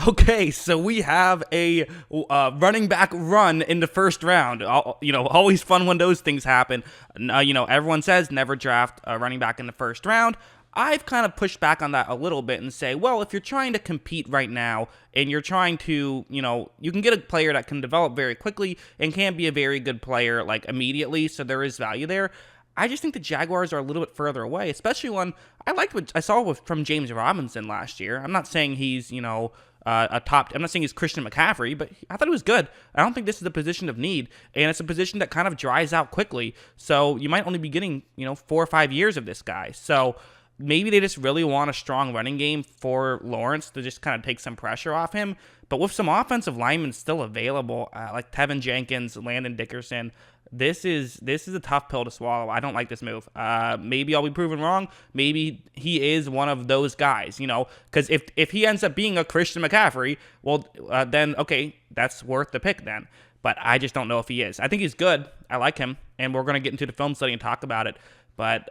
Okay, so we have a running back run in the first round. Always fun when those things happen. Everyone says never draft a running back in the first round. I've kind of pushed back on that a little bit and say, well, if you're trying to compete right now and you're trying to, you can get a player that can develop very quickly and can be a very good player like immediately, so there is value there. I just think the Jaguars are a little bit further away, especially when I liked what I saw from James Robinson last year. I'm not saying he's, I'm not saying he's Christian McCaffrey, but I thought he was good. I don't think this is a position of need, and it's a position that kind of dries out quickly. So you might only be getting, 4 or 5 years of this guy. So maybe they just really want a strong running game for Lawrence to just kind of take some pressure off him. But with some offensive linemen still available, like Tevin Jenkins, Landon Dickerson, this is a tough pill to swallow. I don't like this move. Maybe I'll be proven wrong. Maybe he is one of those guys, because if he ends up being a Christian McCaffrey, well, then, okay, that's worth the pick then. But I just don't know if he is. I think he's good. I like him, and we're going to get into the film study and talk about it. But,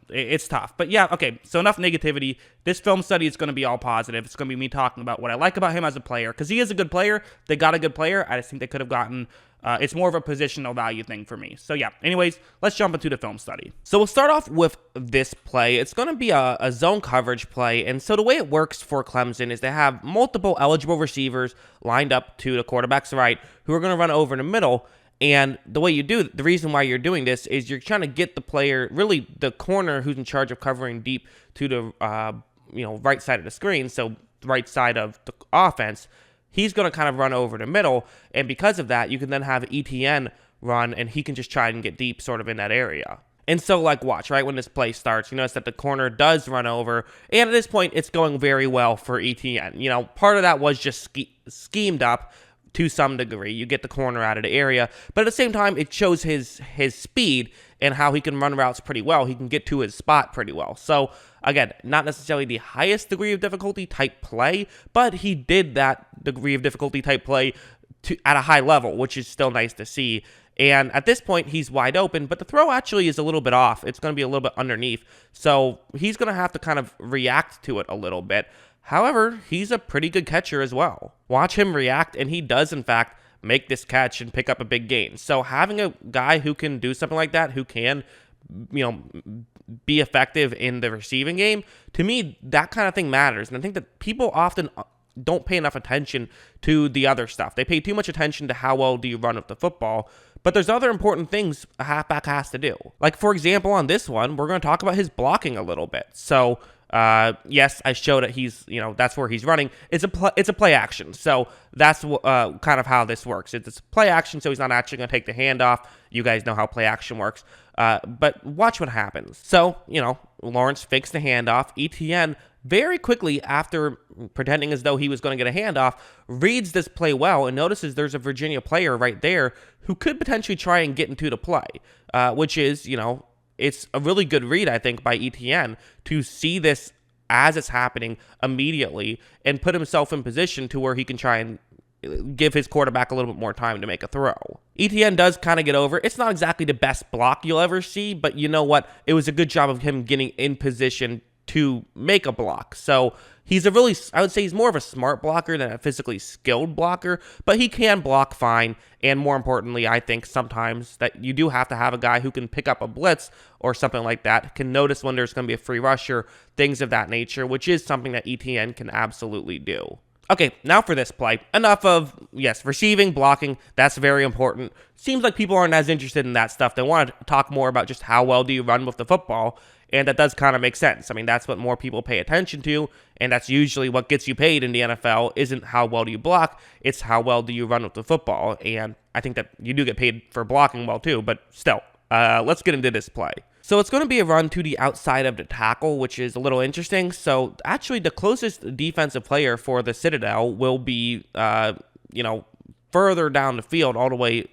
it's tough. But yeah, okay, so enough negativity. This film study is going to be all positive. It's going to be me talking about what I like about him as a player, because he is a good player. They got a good player. I just think they could have gotten, it's more of a positional value thing for me. So yeah, anyways, let's jump into the film study. So we'll start off with this play. It's going to be a zone coverage play, and so the way it works for Clemson is they have multiple eligible receivers lined up to the quarterback's right who are going to run over in the middle. And the reason why you're doing this is you're trying to get the player, really the corner who's in charge of covering deep to the, right side of the screen. So the right side of the offense, he's going to kind of run over the middle. And because of that, you can then have Etienne run and he can just try and get deep sort of in that area. And so watch, right, when this play starts, you notice that the corner does run over. And at this point, it's going very well for Etienne. Part of that was just schemed up to some degree. You get the corner out of the area, but at the same time, it shows his speed and how he can run routes pretty well. He can get to his spot pretty well. So again, not necessarily the highest degree of difficulty type play, but he did that degree of difficulty type play at a high level, which is still nice to see. And at this point, he's wide open, but the throw actually is a little bit off. It's going to be a little bit underneath. So he's going to have to kind of react to it a little bit. However, he's a pretty good catcher as well. Watch him react, and he does, in fact, make this catch and pick up a big gain. So having a guy who can do something like that, who can, be effective in the receiving game, to me, that kind of thing matters. And I think that people often don't pay enough attention to the other stuff. They pay too much attention to how well do you run with the football, but there's other important things a halfback has to do. Like, for example, on this one, we're going to talk about his blocking a little bit. So yes, I showed that he's, that's where he's running. It's a play action. So that's kind of how this works. It's play action, so he's not actually going to take the handoff. You guys know how play action works. But watch what happens. So, Lawrence fakes the handoff. Etienne, very quickly after pretending as though he was going to get a handoff, reads this play well and notices there's a Virginia player right there who could potentially try and get into the play, which is, it's a really good read, I think, by Etienne to see this as it's happening immediately and put himself in position to where he can try and give his quarterback a little bit more time to make a throw. Etienne does kind of get over. It's not exactly the best block you'll ever see, but you know what? It was a good job of him getting in position to make a block. So I would say he's more of a smart blocker than a physically skilled blocker, but he can block fine. And more importantly, I think sometimes that you do have to have a guy who can pick up a blitz or something like that, can notice when there's going to be a free rusher, things of that nature, which is something that Etienne can absolutely do. Okay, now for this play. Enough of, yes, receiving, blocking, that's very important. Seems like people aren't as interested in that stuff. They want to talk more about just how well do you run with the football, and that does kind of make sense. I mean, that's what more people pay attention to, and that's usually what gets you paid in the NFL, isn't how well do you block, it's how well do you run with the football, and I think that you do get paid for blocking well too, but still, let's get into this play. So it's going to be a run to the outside of the tackle, which is a little interesting. So actually the closest defensive player for the Citadel will be, further down the field all the way,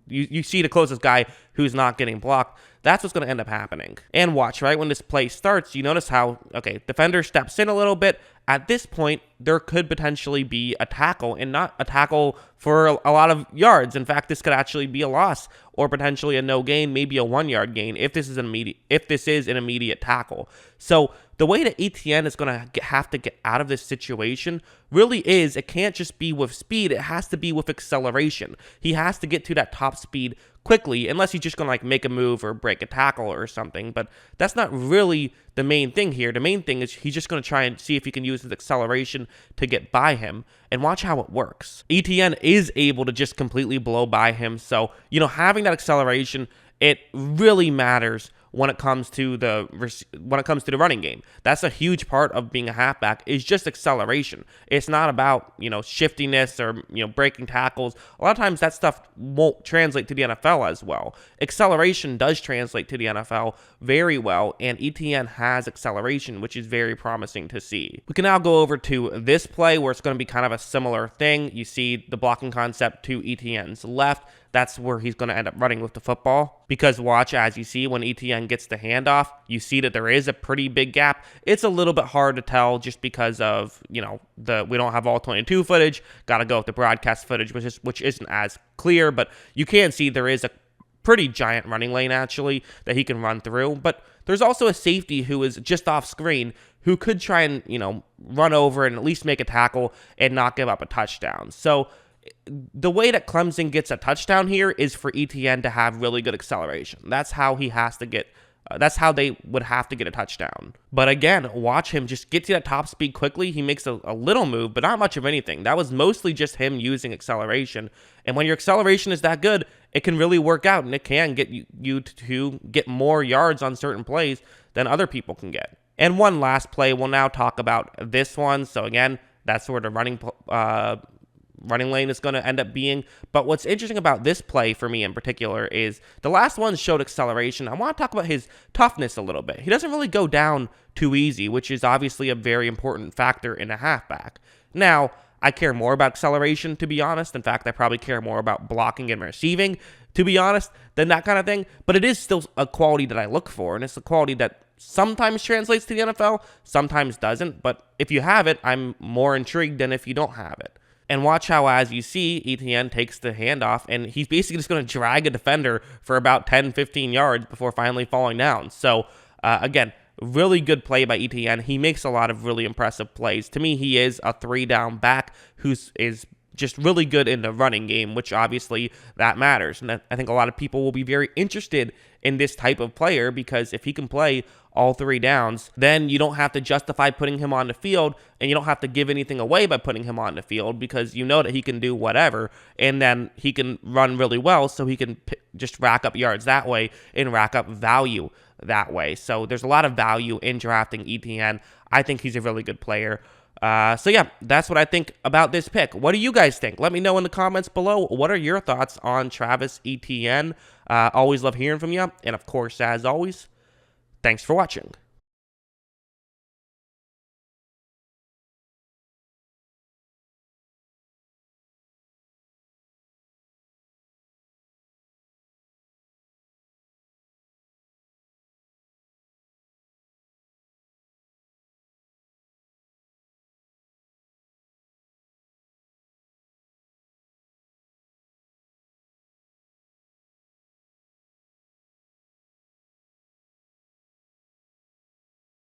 you see the closest guy who's not getting blocked. That's what's going to end up happening. And watch, right, when this play starts, you notice how, defender steps in a little bit. At this point, there could potentially be a tackle, and not a tackle for a lot of yards. In fact, this could actually be a loss or potentially a no gain, maybe a 1 yard gain if this is an immediate tackle. So the way that Etienne is going to have to get out of this situation really is, it can't just be with speed, it has to be with acceleration. He has to get to that top speed quickly, unless he's just going to like make a move or break a tackle or something, but that's not really the main thing here. The main thing is he's just going to try and see if he can use his acceleration to get by him, and watch how it works. Etienne is able to just completely blow by him, so, you know, having that acceleration, it really matters when it comes to the running game. That's a huge part of being a halfback, is just acceleration. It's not about, you know, shiftiness or, you know, breaking tackles. A lot of times that stuff won't translate to the NFL as well. Acceleration does translate to the NFL very well, and Etienne has acceleration, which is very promising to see. We can now go over to this play where it's going to be kind of a similar thing. You see the blocking concept to Etienne's left. That's where he's going to end up running with the football, because watch, as you see, when Etienne gets the handoff, you see that there is a pretty big gap. It's a little bit hard to tell just because of, you know, we don't have all 22 footage. Got to go with the broadcast footage, which isn't as clear, but you can see there is a pretty giant running lane actually that he can run through. But there's also a safety who is just off screen who could try and, you know, run over and at least make a tackle and not give up a touchdown. So the way that Clemson gets a touchdown here is for Etienne to have really good acceleration. That's how he has to get, that's how they would have to get a touchdown. But again, watch him just get to that top speed quickly. He makes a little move, but not much of anything. That was mostly just him using acceleration. And when your acceleration is that good, it can really work out, and it can get you to get more yards on certain plays than other people can get. And one last play, we'll now talk about this one. So again, that's where the running lane is going to end up being. But what's interesting about this play for me in particular is the last one showed acceleration. I want to talk about his toughness a little bit. He doesn't really go down too easy, which is obviously a very important factor in a halfback. Now, I care more about acceleration, to be honest. In fact, I probably care more about blocking and receiving, to be honest, than that kind of thing. But it is still a quality that I look for, and it's a quality that sometimes translates to the NFL, sometimes doesn't. But if you have it, I'm more intrigued than if you don't have it. And watch how, as you see, Etienne takes the handoff, and he's basically just going to drag a defender for about 10, 15 yards before finally falling down. So, again, really good play by Etienne. He makes a lot of really impressive plays. To me, he is a 3-down back who is just really good in the running game, which obviously that matters. And I think a lot of people will be very interested in this type of player, because if he can play all 3 downs, then you don't have to justify putting him on the field, and you don't have to give anything away by putting him on the field, because you know that he can do whatever, and then he can run really well, so he can just rack up yards that way and rack up value that way. So there's a lot of value in drafting Etienne. I think he's a really good player. So yeah, that's what I think about this pick. What do you guys think? Let me know in the comments below. What are your thoughts on Travis Etienne? Always love hearing from you. And of course, as always, thanks for watching.